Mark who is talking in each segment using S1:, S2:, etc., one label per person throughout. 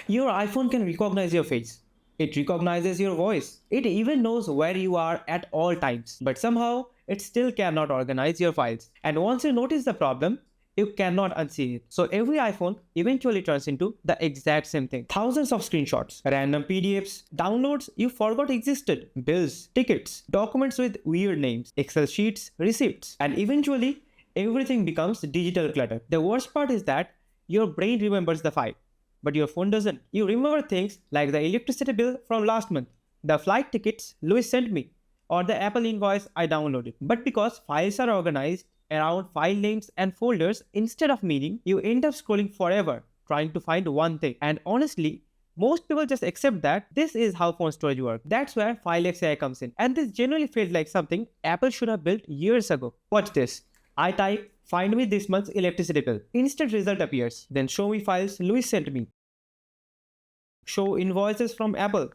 S1: Your iPhone can recognize your face. It recognizes your voice. It even knows where you are at all times. But somehow, it still cannot organize your files. And once you notice the problem, you cannot unsee it. So every iPhone eventually turns into the exact same thing. Thousands of screenshots, random PDFs, downloads you forgot existed, bills, tickets, documents with weird names, Excel sheets, receipts, and eventually everything becomes digital clutter. The worst part is that your brain remembers the file, but your phone doesn't. You remember things like the electricity bill from last month, the flight tickets Louis sent me, or the Apple invoice I downloaded. But because files are organized around file names and folders instead of meaning, you end up scrolling forever trying to find one thing. And honestly, most people just accept that this is how phone storage works. That's where Filex AI comes in. And this generally feels like something Apple should have built years ago. Watch this. I type, find me this month's electricity bill. Instant result appears. Then show me files Louis sent me. Show invoices from Apple.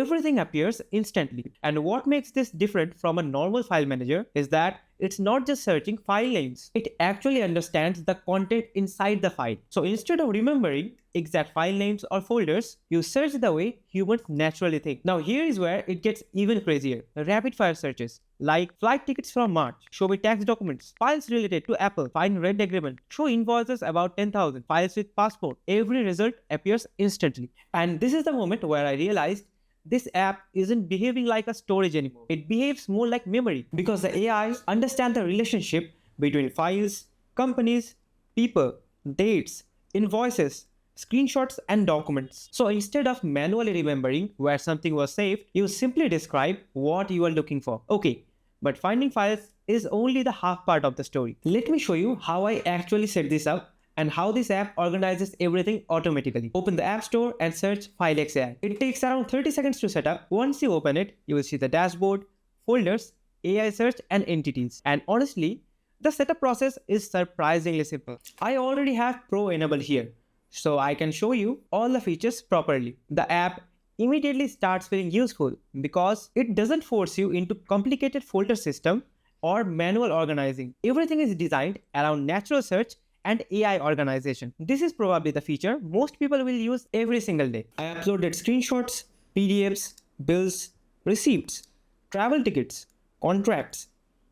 S1: Everything appears instantly. And what makes this different from a normal file manager is that it's not just searching file names. It actually understands the content inside the file. So instead of remembering exact file names or folders, you search the way humans naturally think. Now here is where it gets even crazier. Rapid fire searches like flight tickets from March, show me tax documents, files related to Apple, find rent agreement, show invoices about 10,000, files with passport. Every result appears instantly. And this is the moment where I realized this app isn't behaving like a storage anymore. It behaves more like memory because the AI understands the relationship between files, companies, people, dates, invoices, screenshots, and documents. So instead of manually remembering where something was saved, you simply describe what you are looking for. Okay, but finding files is only the half part of the story. Let me show you how I actually set this up and how this app organizes everything automatically. Open the App Store and search Filex AI. It takes around 30 seconds to set up. Once you open it, you will see the dashboard, folders, AI search, and entities. And honestly, the setup process is surprisingly simple. I already have Pro enabled here, so I can show you all the features properly. The app immediately starts feeling useful because it doesn't force you into complicated folder system or manual organizing. Everything is designed around natural search and AI organization. This is probably the feature most people will use every single day. I uploaded screenshots, PDFs, bills, receipts, travel tickets, contracts,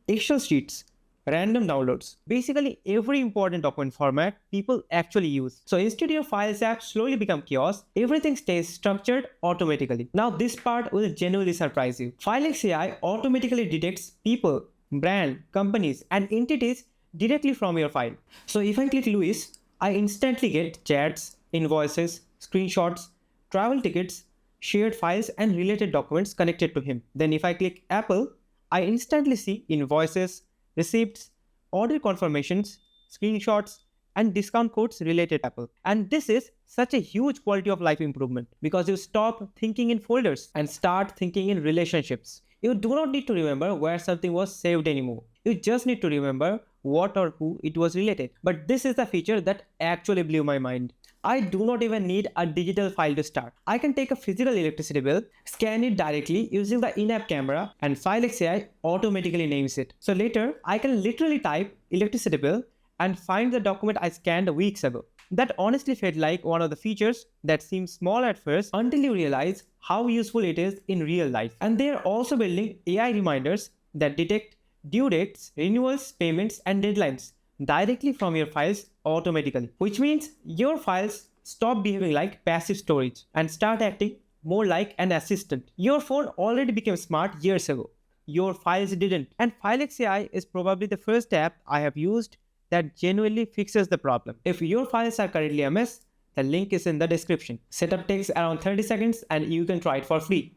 S1: Excel sheets, random downloads. Basically every important document format people actually use. So instead your files app slowly become chaos, everything stays structured automatically. Now this part will genuinely surprise you. Filex AI automatically detects people, brand, companies, and entities directly from your file. So if I click Louis, I instantly get chats, invoices, screenshots, travel tickets, shared files, and related documents connected to him. Then if I click Apple, I instantly see invoices, receipts, order confirmations, screenshots, and discount codes related to Apple. And this is such a huge quality of life improvement because you stop thinking in folders and start thinking in relationships. You do not need to remember where something was saved anymore. You just need to remember what or who it was related. But this is the feature that actually blew my mind. I do not even need a digital file to start. I can take a physical electricity bill, scan it directly using the in-app camera, and Filex AI automatically names it. So later, I can literally type electricity bill and find the document I scanned weeks ago. That honestly felt like one of the features that seems small at first until you realize how useful it is in real life. And they are also building AI reminders that detect due dates, renewals, payments, and deadlines directly from your files automatically, which means your files stop behaving like passive storage and start acting more like an assistant. Your phone already became smart years ago. Your files didn't. And Filex AI is probably the first app I have used that genuinely fixes the problem. If your files are currently a mess, the link is in the description. Setup takes around 30 seconds and you can try it for free.